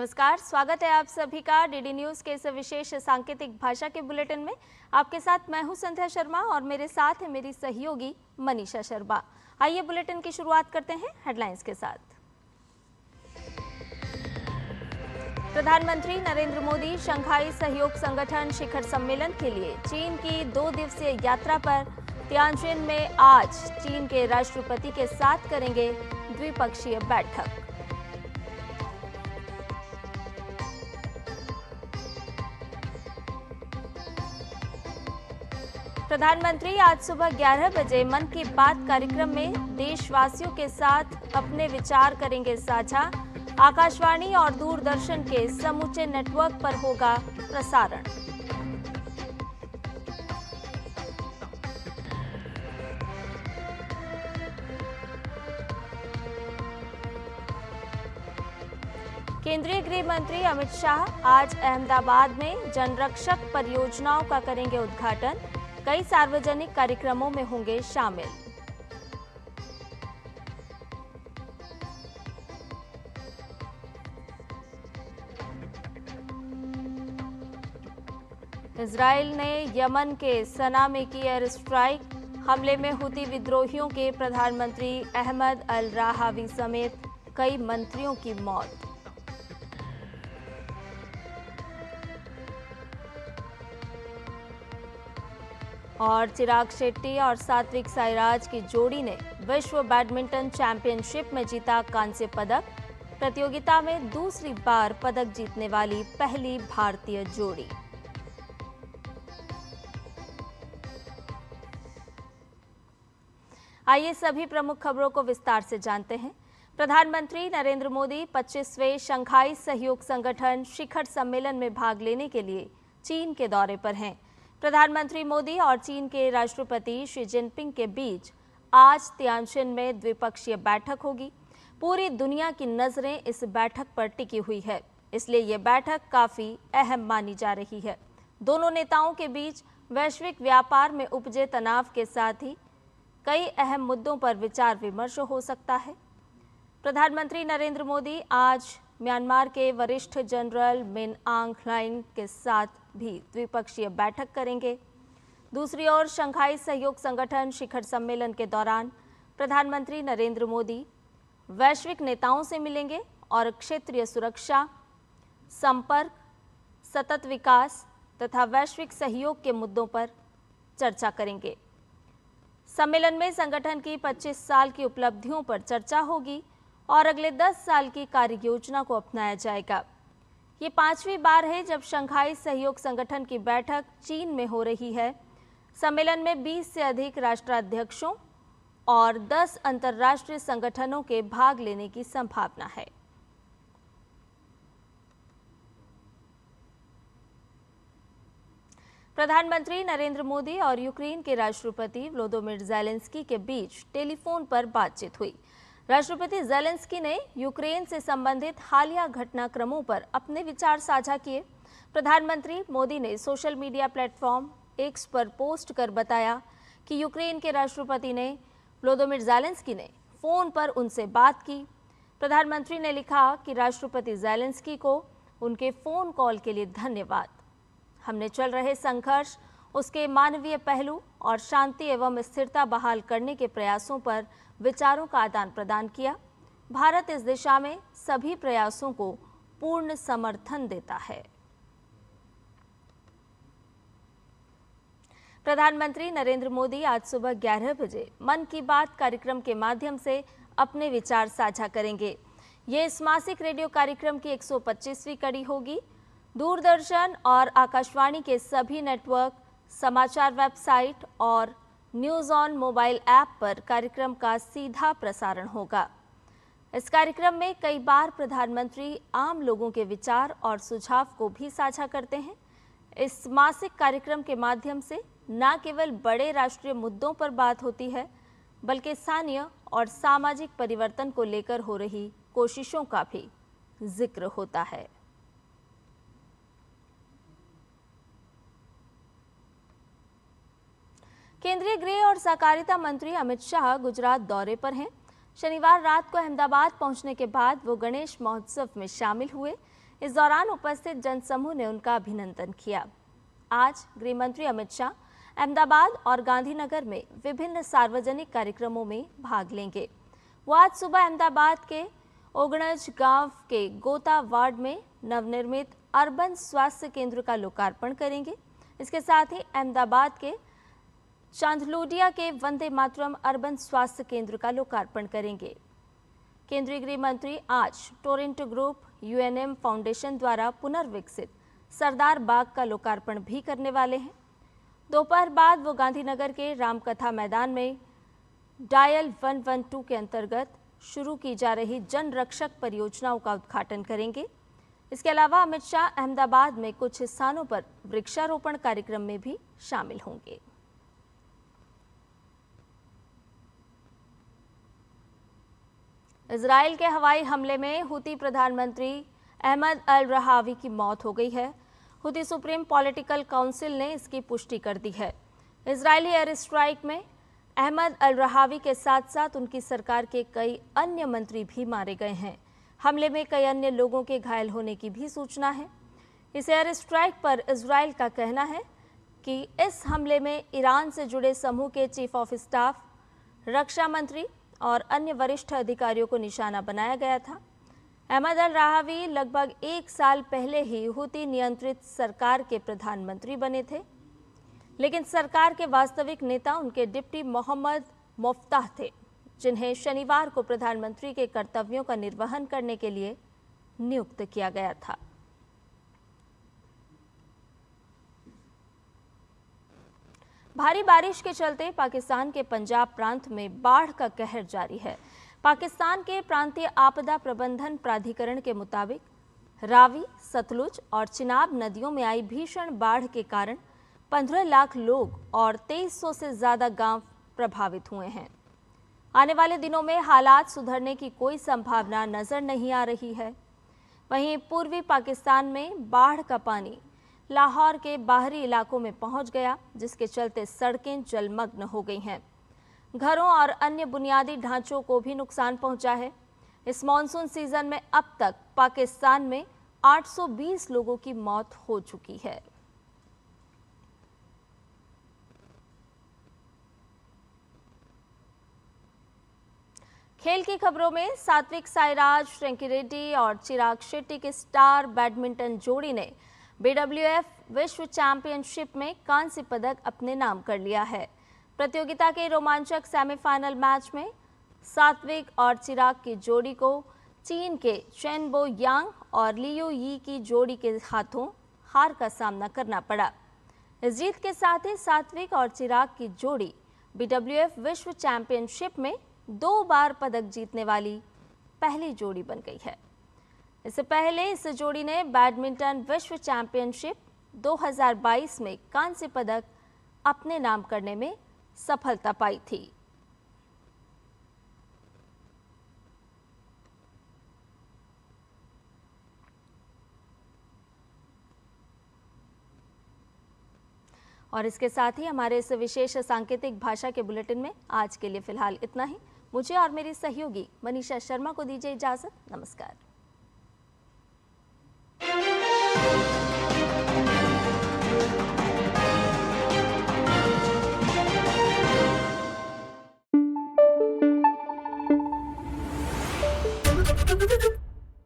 नमस्कार, स्वागत है आप सभी का डीडी न्यूज़ के इस विशेष सांकेतिक भाषा के बुलेटिन में। आपके साथ मैं हूं संध्या शर्मा और मेरे साथ है मेरी सहयोगी मनीषा शर्मा। आइए बुलेटिन की शुरुआत करते हैं हेडलाइंस के साथ। प्रधानमंत्री नरेंद्र मोदी शंघाई सहयोग संगठन शिखर सम्मेलन के लिए चीन की 2 दिवसीय यात्रा पर तियानजिन में आज चीन के राष्ट्रपति के साथ करेंगे द्विपक्षीय बैठक। प्रधानमंत्री आज सुबह 11 बजे मन की बात कार्यक्रम में देशवासियों के साथ अपने विचार करेंगे साझा। आकाशवाणी और दूरदर्शन के समूचे नेटवर्क पर होगा प्रसारण। केंद्रीय गृह मंत्री अमित शाह आज अहमदाबाद में जनरक्षक परियोजनाओं का करेंगे उद्घाटन। कई सार्वजनिक कार्यक्रमों में होंगे शामिल। इजराइल ने यमन के सना में की एयर स्ट्राइक। हमले में हुती विद्रोहियों के प्रधानमंत्री अहमद अल राहावी समेत कई मंत्रियों की मौत। और चिराग शेट्टी और सात्विक साईराज की जोड़ी ने विश्व बैडमिंटन चैंपियनशिप में जीता कांस्य पदक। प्रतियोगिता में दूसरी बार पदक जीतने वाली पहली भारतीय जोड़ी। आइए सभी प्रमुख खबरों को विस्तार से जानते हैं। प्रधानमंत्री नरेंद्र मोदी 25वें शंघाई सहयोग संगठन शिखर सम्मेलन में भाग लेने के लिए चीन के दौरे पर हैं। प्रधानमंत्री मोदी और चीन के राष्ट्रपति शी जिनपिंग के बीच आज तियानजिन में द्विपक्षीय बैठक होगी। पूरी दुनिया की नजरें इस बैठक पर टिकी हुई है, इसलिए ये बैठक काफी अहम मानी जा रही है। दोनों नेताओं के बीच वैश्विक व्यापार में उपजे तनाव के साथ ही कई अहम मुद्दों पर विचार विमर्श हो सकता है। प्रधानमंत्री नरेंद्र मोदी आज म्यांमार के वरिष्ठ जनरल मिन आंग ह्लाइंग के साथ भी द्विपक्षीय बैठक करेंगे। दूसरी ओर शंघाई सहयोग संगठन शिखर सम्मेलन के दौरान प्रधानमंत्री नरेंद्र मोदी वैश्विक नेताओं से मिलेंगे और क्षेत्रीय सुरक्षा, संपर्क, सतत विकास तथा वैश्विक सहयोग के मुद्दों पर चर्चा करेंगे। सम्मेलन में संगठन की 25 साल की उपलब्धियों पर चर्चा होगी और अगले 10 साल की कार्य योजना को अपनाया जाएगा। ये 5वीं बार है जब शंघाई सहयोग संगठन की बैठक चीन में हो रही है। सम्मेलन में 20 से अधिक राष्ट्राध्यक्षों और 10 अंतर्राष्ट्रीय संगठनों के भाग लेने की संभावना है। प्रधानमंत्री नरेंद्र मोदी और यूक्रेन के राष्ट्रपति व्लोदिमीर ज़ेलेंस्की के बीच टेलीफोन पर बातचीत हुई। राष्ट्रपति ज़ेलेंस्की ने यूक्रेन से संबंधित हालिया घटनाक्रमों पर अपने विचार साझा किए। प्रधानमंत्री मोदी ने सोशल मीडिया प्लेटफॉर्म एक्स पर पोस्ट कर बताया कि यूक्रेन के राष्ट्रपति ने व्लोदिमीर ज़ेलेंस्की ने फोन पर उनसे बात की। प्रधानमंत्री ने लिखा कि राष्ट्रपति ज़ेलेंस्की को उनके फोन कॉल के लिए धन्यवाद। हमने चल रहे संघर्ष, उसके मानवीय पहलू और शांति एवं स्थिरता बहाल करने के प्रयासों पर विचारों का आदान प्रदान किया। भारत इस दिशा में सभी प्रयासों को पूर्ण समर्थन देता है। प्रधानमंत्री नरेंद्र मोदी आज सुबह 11 बजे मन की बात कार्यक्रम के माध्यम से अपने विचार साझा करेंगे। ये इस मासिक रेडियो कार्यक्रम की 125वीं कड़ी होगी। दूरदर्शन और आकाशवाणी के सभी नेटवर्क, समाचार वेबसाइट और न्यूज़ ऑन मोबाइल ऐप पर कार्यक्रम का सीधा प्रसारण होगा। इस कार्यक्रम में कई बार प्रधानमंत्री आम लोगों के विचार और सुझाव को भी साझा करते हैं। इस मासिक कार्यक्रम के माध्यम से न केवल बड़े राष्ट्रीय मुद्दों पर बात होती है, बल्कि स्थानीय और सामाजिक परिवर्तन को लेकर हो रही कोशिशों का भी जिक्र होता है। केंद्रीय गृह और सहकारिता मंत्री अमित शाह गुजरात दौरे पर हैं। शनिवार रात को अहमदाबाद पहुंचने के बाद वो गणेश महोत्सव में शामिल हुए। इस दौरान उपस्थित जनसमूह ने उनका अभिनंदन किया। आज गृह मंत्री अमित शाह अहमदाबाद और गांधीनगर में विभिन्न सार्वजनिक कार्यक्रमों में भाग लेंगे। वो आज सुबह अहमदाबाद के ओगणज गांव के गोता वार्ड में नवनिर्मित अर्बन स्वास्थ्य केंद्र का लोकार्पण करेंगे। इसके साथ ही अहमदाबाद के चांदलोडिया के वंदे मातरम अर्बन स्वास्थ्य केंद्र का लोकार्पण करेंगे। केंद्रीय गृह मंत्री आज टोरंटो ग्रुप यूएनएम फाउंडेशन द्वारा पुनर्विकसित सरदार बाग का लोकार्पण भी करने वाले हैं। दोपहर बाद वो गांधीनगर के रामकथा मैदान में डायल 112 के अंतर्गत शुरू की जा रही जन रक्षक परियोजनाओं का उद्घाटन करेंगे। इसके अलावा अमित शाह अहमदाबाद में कुछ स्थानों पर वृक्षारोपण कार्यक्रम में भी शामिल होंगे। इजराइल के हवाई हमले में हुती प्रधानमंत्री अहमद अल रहावी की मौत हो गई है। हुती सुप्रीम पॉलिटिकल काउंसिल ने इसकी पुष्टि कर दी है। इजरायली एयर स्ट्राइक में अहमद अल रहावी के साथ साथ उनकी सरकार के कई अन्य मंत्री भी मारे गए हैं। हमले में कई अन्य लोगों के घायल होने की भी सूचना है। इस एयर स्ट्राइक पर इजराइल का कहना है कि इस हमले में ईरान से जुड़े समूह के चीफ ऑफ स्टाफ, रक्षा मंत्री और अन्य वरिष्ठ अधिकारियों को निशाना बनाया गया था। अहमद अल रहावी लगभग 1 साल पहले ही हुती नियंत्रित सरकार के प्रधानमंत्री बने थे, लेकिन सरकार के वास्तविक नेता उनके डिप्टी मोहम्मद मुफ्ताह थे, जिन्हें शनिवार को प्रधानमंत्री के कर्तव्यों का निर्वहन करने के लिए नियुक्त किया गया था। भारी बारिश के चलते पाकिस्तान के पंजाब प्रांत में बाढ़ का कहर जारी है। पाकिस्तान के प्रांतीय आपदा प्रबंधन प्राधिकरण के मुताबिक रावी, सतलुज और चिनाब नदियों में आई भीषण बाढ़ के कारण 15 लाख लोग और 2300 से ज्यादा गांव प्रभावित हुए हैं। आने वाले दिनों में हालात सुधरने की कोई संभावना नजर नहीं आ रही है। वहीं पूर्वी पाकिस्तान में बाढ़ का पानी लाहौर के बाहरी इलाकों में पहुंच गया, जिसके चलते सड़कें जलमग्न हो गई हैं। घरों और अन्य बुनियादी ढांचों को भी नुकसान पहुंचा है। इस मॉनसून सीजन में अब तक पाकिस्तान में 820 लोगों की मौत हो चुकी है। खेल की खबरों में सात्विक साईराज रंकीरेड्डी और चिराग शेट्टी की स्टार बैडमिंटन जोड़ी ने बीडब्ल्यूएफ विश्व चैंपियनशिप में कांस्य पदक अपने नाम कर लिया है। प्रतियोगिता के रोमांचक सेमीफाइनल मैच में सात्विक और चिराग की जोड़ी को चीन के चेन बो यांग और लियू यी की जोड़ी के हाथों हार का सामना करना पड़ा। इस जीत के साथ ही सात्विक और चिराग की जोड़ी बीडब्ल्यूएफ विश्व चैंपियनशिप में 2 बार पदक जीतने वाली पहली जोड़ी बन गई है। इससे पहले इस जोड़ी ने बैडमिंटन विश्व चैंपियनशिप 2022 में कांस्य पदक अपने नाम करने में सफलता पाई थी। और इसके साथ ही हमारे इस विशेष सांकेतिक भाषा के बुलेटिन में आज के लिए फिलहाल इतना ही। मुझे और मेरी सहयोगी मनीषा शर्मा को दीजिए इजाजत। नमस्कार। Thank you.